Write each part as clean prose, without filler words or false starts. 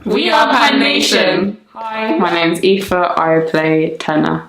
We are Pan Nation. Hi, my name's Aoife. I play tenor.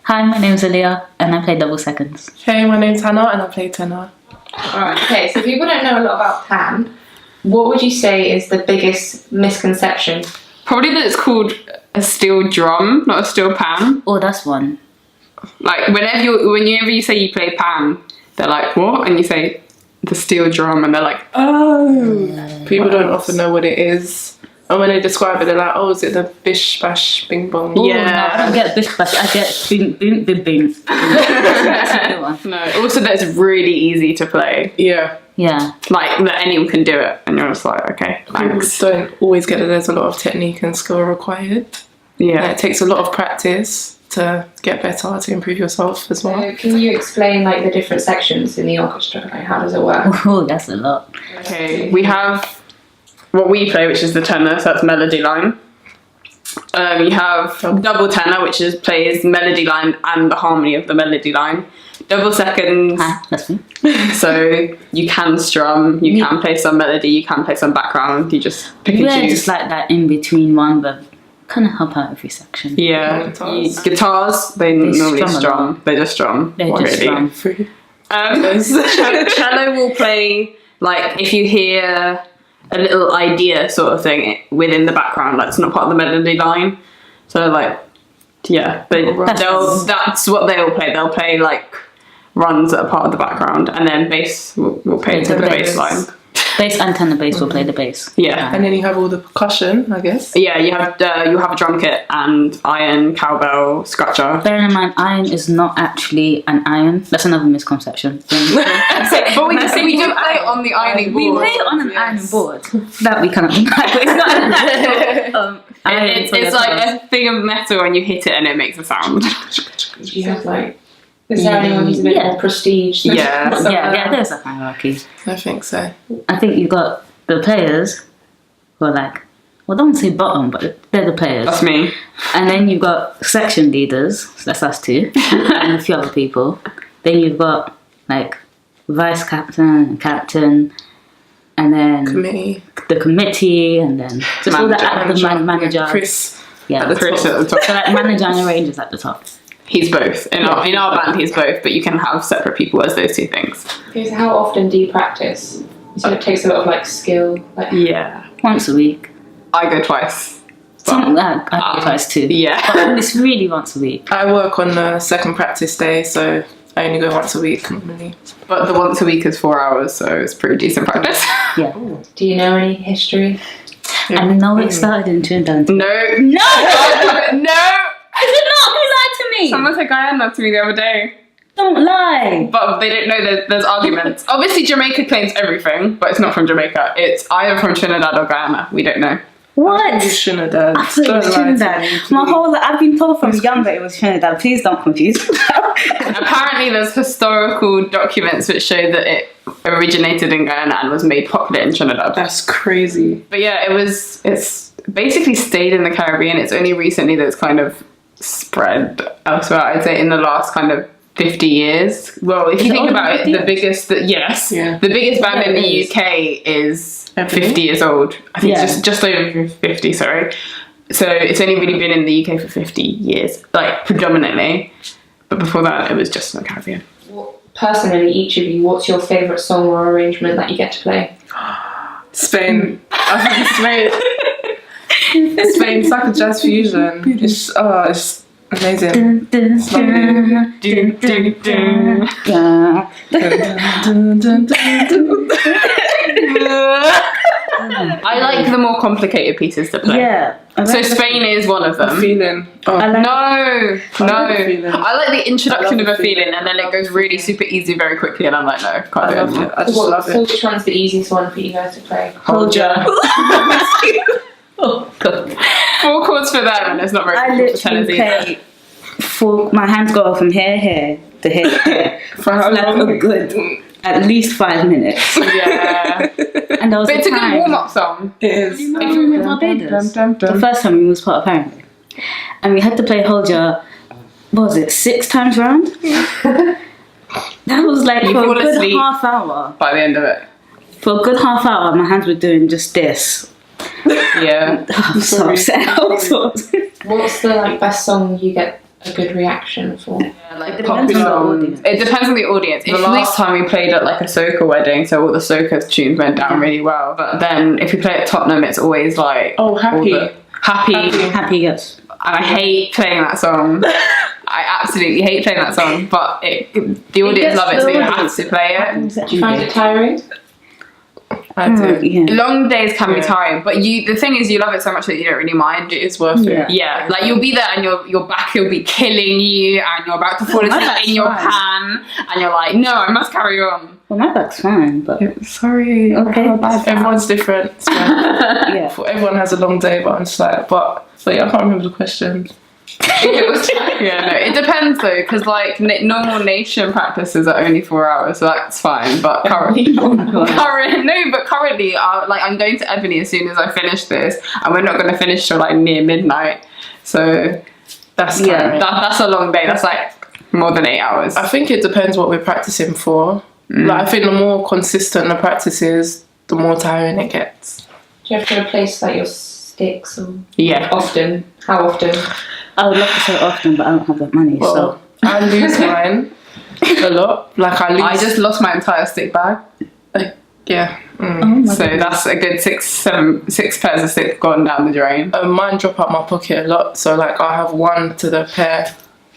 Hi, my name's Aaliyah, and I play double seconds. Hey, my name's Hannah, and I play tenor. Alright, okay, so people don't know a lot about Pan. What would you say is the biggest misconception? Probably that it's called a steel drum, not a steel pan. Oh, that's one. Like whenever you say you play pan, they're like, what? And you say the steel drum, and they're like, oh. People don't often know what it is. And when they describe it, they're like, oh, is it the bish bash bing bong? Ooh, no, I don't get bish bash, I get bing bing bing bing. That's a new one. No. Also, that it's really easy to play. Yeah. Yeah. Like that anyone can do it, and you're just like, okay, thanks. People don't always get that there's a lot of technique and skill required. Yeah. And it takes a lot of practice to get better, to improve yourself as well. So can you explain like the different sections in the orchestra? Like how does it work? Oh, that's a lot. Okay, we have what we play, which is the tenor, so that's melody line. You have double tenor, which plays melody line and the harmony of the melody line. Double seconds. Hi, that's me. So you can strum, you can play some melody, you can play some background. You just pick and We're choose. just like that in between one, but kind of help out every section. Yeah, Guitars. Guitars. They normally strum a strum. lot. They just strum. They Not just really. strum. Cello will play like if you hear a little idea sort of thing within the background, like it's not part of the melody line. So like, yeah, that's what they'll play. They'll play like runs that are part of the background, and then bass will play to the bass line. Bass and tenor bass will play the bass. Yeah. And then you have all the percussion, I guess. Yeah, you have a drum kit and iron, cowbell, scratcher. Bearing in mind, iron is not actually an iron. That's another misconception. But we do play it on the ironing board. We play it on an ironing board. That we cannot deny. But it's not it's like a thing of metal, and you hit it, and it makes a sound. Do you have like? Is there anyone who's a bit more prestige? Yeah. Yeah, there's a hierarchy. I think so. I think you've got the players who are like, well, don't say bottom, but they're the players. That's me. And then you've got section leaders, so that's us two, and a few other people. Then you've got like vice captain, captain, and then the committee, and then just all the active manager. Chris. Yeah, Chris at the top. So like manager and arrangers at the top. He's both. In our band, he's both, but you can have separate people as those two things. Okay, so how often do you practice? You said it takes a lot of like skill. Like Yeah. Once a week. I go twice. Something like that. I go twice too. Yeah. But it's really once a week. I work on the second practice day, so I only go once a week normally. But the once a week is 4 hours, so it's pretty decent practice. Yeah. do you know any history? I know it started in Trinidad. No. No! Is it not? Who lied to me? Someone said Guyana to me the other day. Don't lie. But they don't know there's arguments. Obviously, Jamaica claims everything, but it's not from Jamaica. It's either from Trinidad or Guyana. We don't know. What? You shouldn't have done. I thought it was Trinidad. I've been told from young that it was Trinidad. Please don't confuse me. Apparently, there's historical documents which show that it originated in Guyana and was made popular in Trinidad. That's crazy. But yeah, it's basically stayed in the Caribbean. It's only recently that it's kind of spread elsewhere. I'd say in the last kind of 50 years. Well, if you think about it, the biggest band in the UK is 50 years old. I think it's just over 50, sorry. So it's only really been in the UK for 50 years, like predominantly. But before that, it was just in the Caribbean. Personally, each of you, what's your favourite song or arrangement that you get to play? Spain. I think Spain. Spain's like a jazz fusion. It's amazing. It's I like the more complicated pieces to play. Yeah. So Spain is one of them. Feeling. Oh. I like the introduction of a feeling, and then it goes really super easy very quickly, and I'm like, no, can't do it. I just love So it. which one's the easiest one for you guys to play? Hold ya. Oh god. 4 chords for that, and it's not very I difficult for literally tenors either. my hands go from here to here. For how long? A good at least 5 minutes. Yeah. And there was But it's a good time. warm-up song. It is. If you were with Barbados, the first time we was part of Harringay, and we had to play Hold Ya, what was it, 6 times round? That was like You for fall a good asleep half hour. by the end of it. For a good half hour, my hands were doing just this. Yeah. I'm so upset. What's the like best song you get a good reaction for? Like It depends on the audience. It depends on the audience. The last time we played at like a soca wedding, so all the soca tunes went down really well. But then if you play at Tottenham, it's always like Happy. Happy, yes. And I hate playing that song. I absolutely hate playing that song. But the audience love it, so you have to play it. Do you find it tiring? I do. Yeah. Long days can be tiring, but the thing is, you love it so much that you don't really mind. It is worth it. Yeah, like you'll be there and your back will be killing you, and you're about to fall asleep in your pan, and you're like, no, I must carry on. Well, my back's fine, but Sorry. okay. Everyone's different. It's fine. Yeah. Everyone has a long day, but I'm just like, but yeah, I can't remember the question. It depends though, because like normal nation practices are only 4 hours, so that's fine. But currently, I'm going to Ebony as soon as I finish this, and we're not going to finish till like near midnight. So that's that's a long day. That's like more than 8 hours. I think it depends what we're practicing for. Like I think the more consistent the practice is, the more tiring it gets. Do you have to replace like your sticks? Or Often. How often? I would love to say often, but I don't have that money. Well, I lose mine a lot. Like I just lost my entire stick bag. Yeah. So that's a good six pairs of sticks gone down the drain. Mine drop out my pocket a lot, so like I have one to the pair.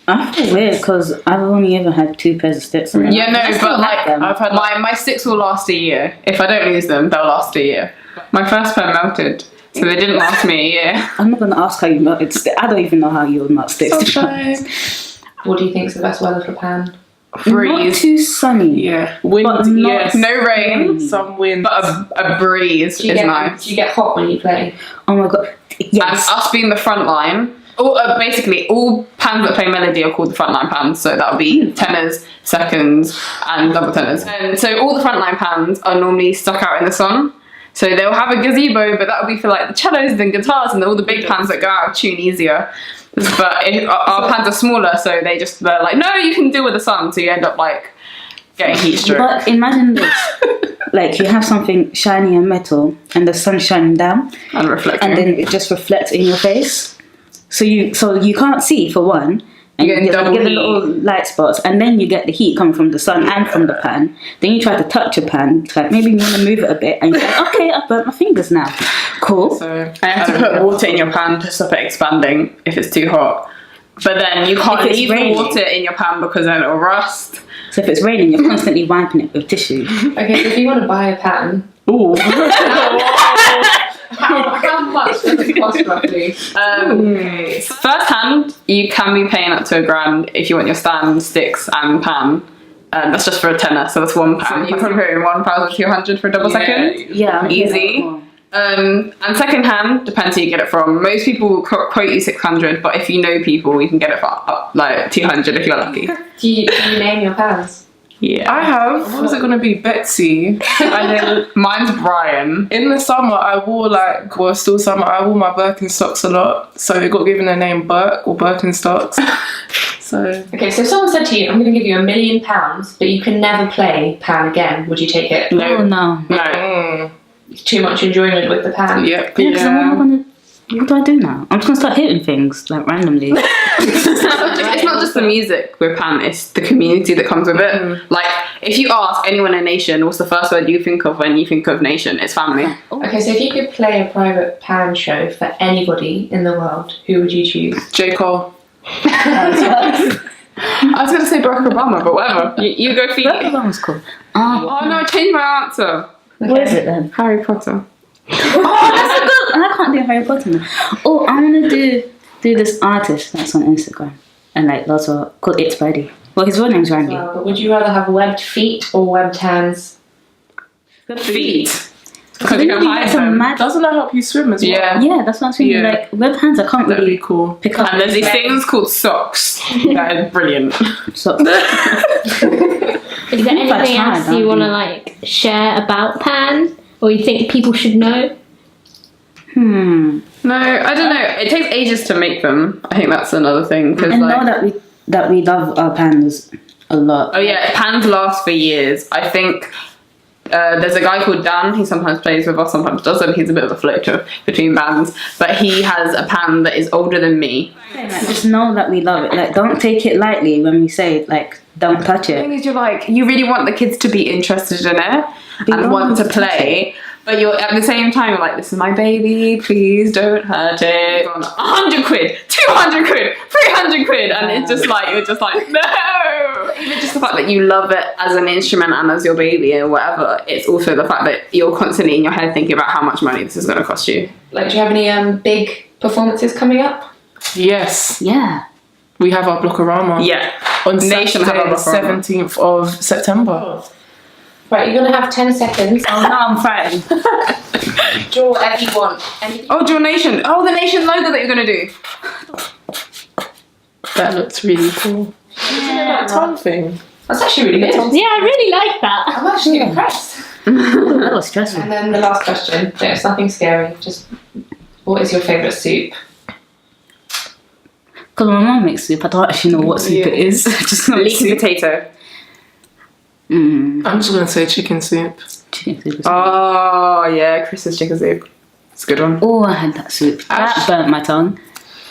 I feel weird because I've only ever had 2 pairs of sticks. But like I've had my sticks will last a year. If I don't lose them, they'll last a year. My first pair melted, so they didn't last me a year. I'm not going to ask how you melted sticks. I don't even know how you would melt sticks. What do you think is the best weather for Pan? Not Breeze. too sunny. Yeah. Wind, But not yes. No rain, Some wind. but a breeze is nice. Do you get hot when you play? Oh my god. Yes. And us being the front line, basically all pans that play melody are called the frontline pans, so that'll be tenors, seconds, and double tenors. And so all the frontline pans are normally stuck out in the sun. So they'll have a gazebo, but that'll be for like the cellos and guitars and all the big pans that go out of tune easier. But our pans are smaller, so they're like, no, you can deal with the sun, so you end up like getting heat stroke. But imagine this. Like you have something shiny and metal and the sun's shining down And reflecting. and then it just reflects in your face. So you can't see for one. And You get double the heat. little light spots, and then you get the heat coming from the sun and from the pan. Then you try to touch a pan, it's like maybe you want to move it a bit, and you're like, okay, I've burnt my fingers now. Cool. So I have to put water in your pan to stop it expanding if it's too hot. But then you can't If it's leave the raining. water in your pan because then it'll rust. So if it's raining, you're constantly wiping it with tissue. Okay, so if you want to buy a pan, ooh. how much does it cost roughly? First hand, you can be paying up to £1,000 if you want your stand, sticks, and pan. That's just for a tenner, so that's one pan. You can pay 1,200 for a double second. Yeah, Easy. And second hand, depends who you get it from. Most people will quote you 600, but if you know people, you can get it for like 200 if you're lucky. Do you name your pans? Yeah. I have. What was it going to be? Betsy. And then Mine's Brian. in the summer, I wore still summer, I wore my Birkenstocks a lot. So it got given the name Burke or Birkenstocks. So. Okay, so if someone said to you, I'm going to give you £1 million, but you can never play Pan again, would you take it? No. Oh, no. No. Too much enjoyment with the Pan. Yep. Yeah, because what do I do now? I'm just going to start hitting things, like, randomly. It's not just the music with Pan, it's the community that comes with it. Like, if you ask anyone in Nation, what's the first word you think of when you think of Nation? It's family. Okay, so if you could play a private Pan show for anybody in the world, who would you choose? J. Cole. I was going to say Barack Obama, but whatever. You go for That it. one's cool. Oh no, I changed my answer. What is it then? Harry Potter. Oh, that's a good. And I can't do Harry Potter now. Oh, I want to do this artist that's on Instagram and like lots of called It's Buddy. Well, his real name's Randy. But would you rather have webbed feet or webbed hands? Feet. Because you can hide them. Doesn't that help you swim as well? Yeah. Yeah, that's what I'm saying. Yeah. Like web hands, I can't That'd really be cool. pick up. And there's these things called socks. That is brilliant. So, Is there anything else you want to like share about Pan, or you think people should know? No, I don't know. It takes ages to make them. I think that's another thing. Cause and like, know that we love our pans a lot. oh yeah, pans last for years. I think There's a guy called Dan. He sometimes plays with us, sometimes doesn't. He's a bit of a floater between bands, but he has a pan that is older than me. Just know that we love it. Like, don't take it lightly when we say, like, don't touch The it. thing is, you're like, you really want the kids to be interested in it and want to play, but you're at the same time, you're like, this is my baby, please don't hurt it. 100 quid, 200 quid, 300 quid, and it's just like, you're just like, no. Even just the fact that you love it as an instrument and as your baby or whatever, it's also the fact that you're constantly in your head thinking about how much money this is going to cost you. Like, do you have any big performances coming up? Yes. Yeah. We have our Blockorama. Yeah. On Nation have our Saturday, Blockorama. 17th of September. Right, you're going to have 10 seconds. Oh, no, I'm frightened. Draw whatever you want. Oh, Draw Nation. Oh, the Nation logo that you're going to do. That looks really cool. That tongue thing. That's actually really good. Yeah, I really like that. I'm actually impressed. That was stressful. And then the last question. It's nothing scary. Just, what is your favourite soup? Because my mum makes soup, I don't actually know what soup it is. Just know it's Leaky soup. potato. I'm just going to say chicken soup. Chicken soup is Oh, yeah, Chris's chicken soup. It's a good one. Oh, I had that soup. That burnt my tongue.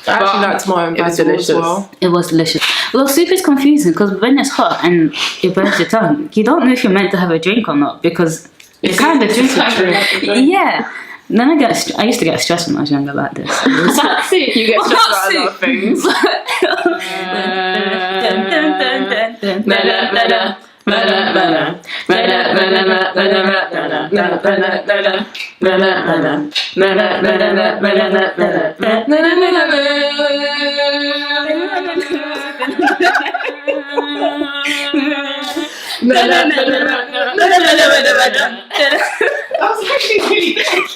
I actually liked mine. It was basil as delicious. well. It was delicious. Well, soup is confusing because when it's hot and it burns your tongue, you don't know if you're meant to have a drink or not because it's kind of It's a drink. Yeah. Then I used to get stressed when I was younger like this. That soup. You get stressed about a lot of soup? things. That was actually really good.